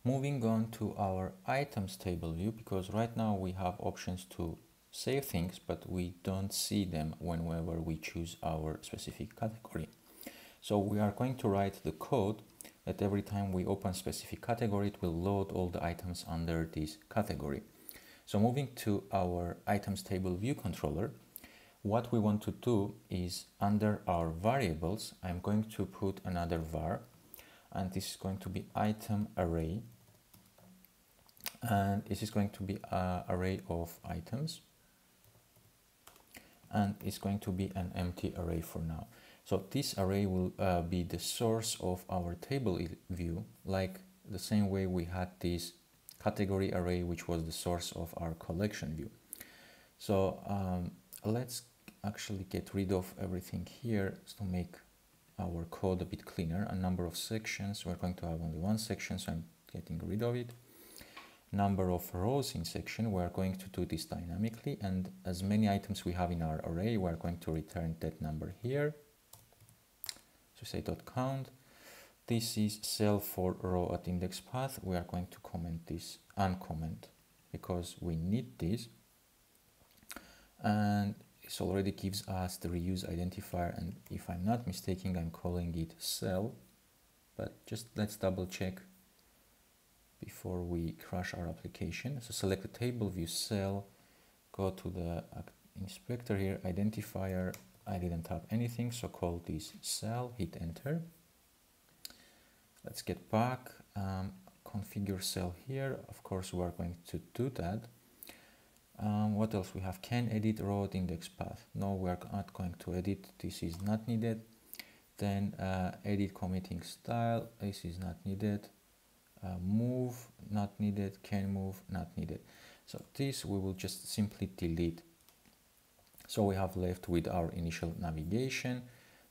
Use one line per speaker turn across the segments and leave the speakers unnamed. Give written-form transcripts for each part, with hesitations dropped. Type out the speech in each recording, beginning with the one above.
Moving on to our items table view, because right now we have options to save things, but we don't see them whenever we choose our specific category. So we are going to write the code that every time we open specific category, it will load all the items under this category. So moving to our items table view controller, what we want to do is under our variables, I'm going to put another var, and this is going to be item array, and this is going to be an array of items, and it's going to be an empty array for now. So this array will be the source of our table view, like the same way we had this category array, which was the source of our collection view. So let's actually get rid of everything here to make our code a bit cleaner. A number of sections, we're going to have only one section, so I'm getting rid of it. Number of rows in section, we're going to do this dynamically, and as many items we have in our array, we're going to return that number here. So say .count. This is cell for row at index path. We are going to comment this, uncomment, because we need this. And this already gives us the reuse identifier, and if I'm not mistaken, I'm calling it cell, but just let's double check before we crash our application. So select the table view cell, go to the inspector here, identifier, I didn't have anything, so call this cell, hit enter. Let's get back, configure cell here. Of course, we are going to do that. What else we have? Can edit row at index path. No, we are not going to edit. This is not needed. Then edit committing style. This is not needed. Move, not needed. Can move, not needed. So this we will just simply delete. So we have left with our initial navigation,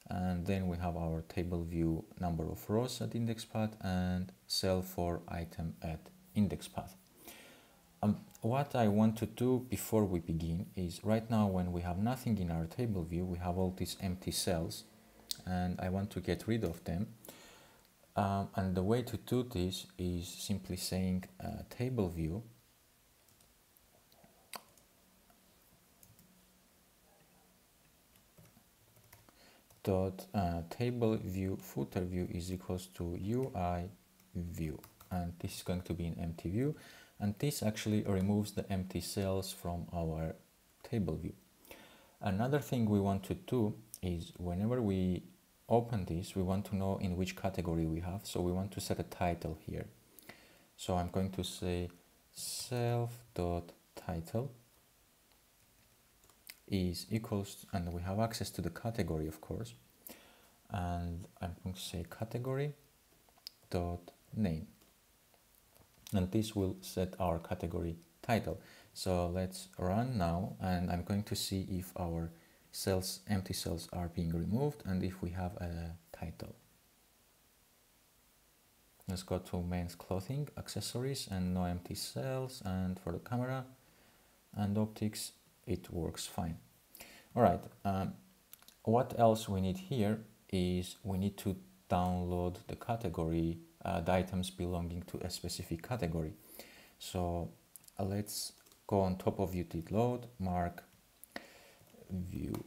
and then we have our table view number of rows at index path and cell for item at index path. What I want to do before we begin is, right now when we have nothing in our table view, we have all these empty cells, and I want to get rid of them. And the way to do this is simply saying table view dot table view footer view is equals to UI view, and this is going to be an empty view, and this actually removes the empty cells from our table view. Another thing we want to do is, whenever we open this, we want to know in which category we have, so we want to set a title here. So I'm going to say self.title is equals to, and we have access to the category, of course, and I'm going to say category dot name, and this will set our category title. So let's run now, and I'm going to see if our cells, empty cells, are being removed and if we have a title. Let's go to men's clothing, accessories, and no empty cells, and for the camera and optics it works fine. All right, what else we need here is we need to download the category, the items belonging to a specific category. So let's go on top of view did load, mark view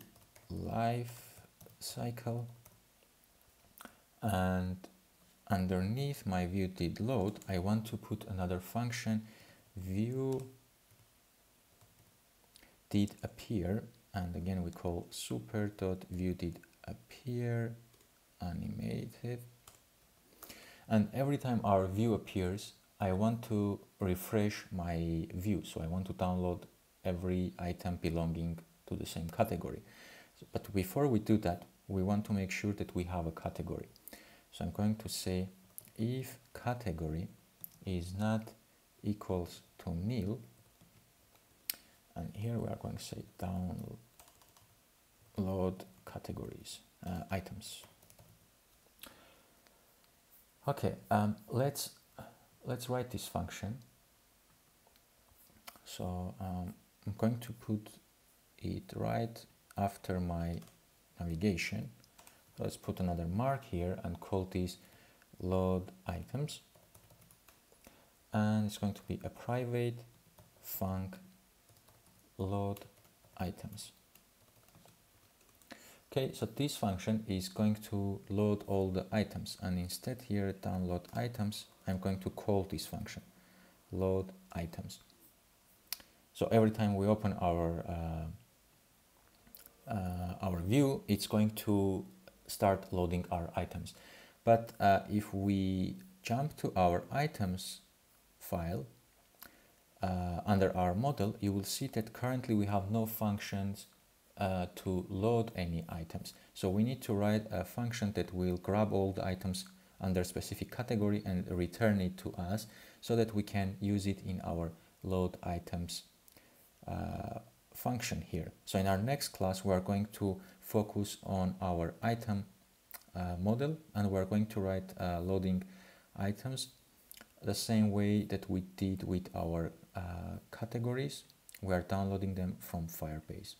life cycle, and underneath my view did load, I want to put another function, view did appear, and again we call super.view did appear animated, and every time our view appears, I want to refresh my view, so I want to download every item belonging to the same category. But before we do that, we want to make sure that we have a category. So I'm going to say if category is not equals to nil, and here we are going to say download categories, items. Okay, let's write this function. So I'm going to put it right after my navigation. Let's put another mark here and call this load items. and it's going to be a private func load items. Okay, so this function is going to load all the items, and instead here download items, I'm going to call this function load items. So every time we open our view, it's going to start loading our items. But if we jump to our items file under our model, you will see that currently we have no functions to load any items. So we need to write a function that will grab all the items under a specific category and return it to us so that we can use it in our load items function here. So in our next class, we are going to focus on our item model, and we're going to write loading items the same way that we did with our categories. We are downloading them from Firebase.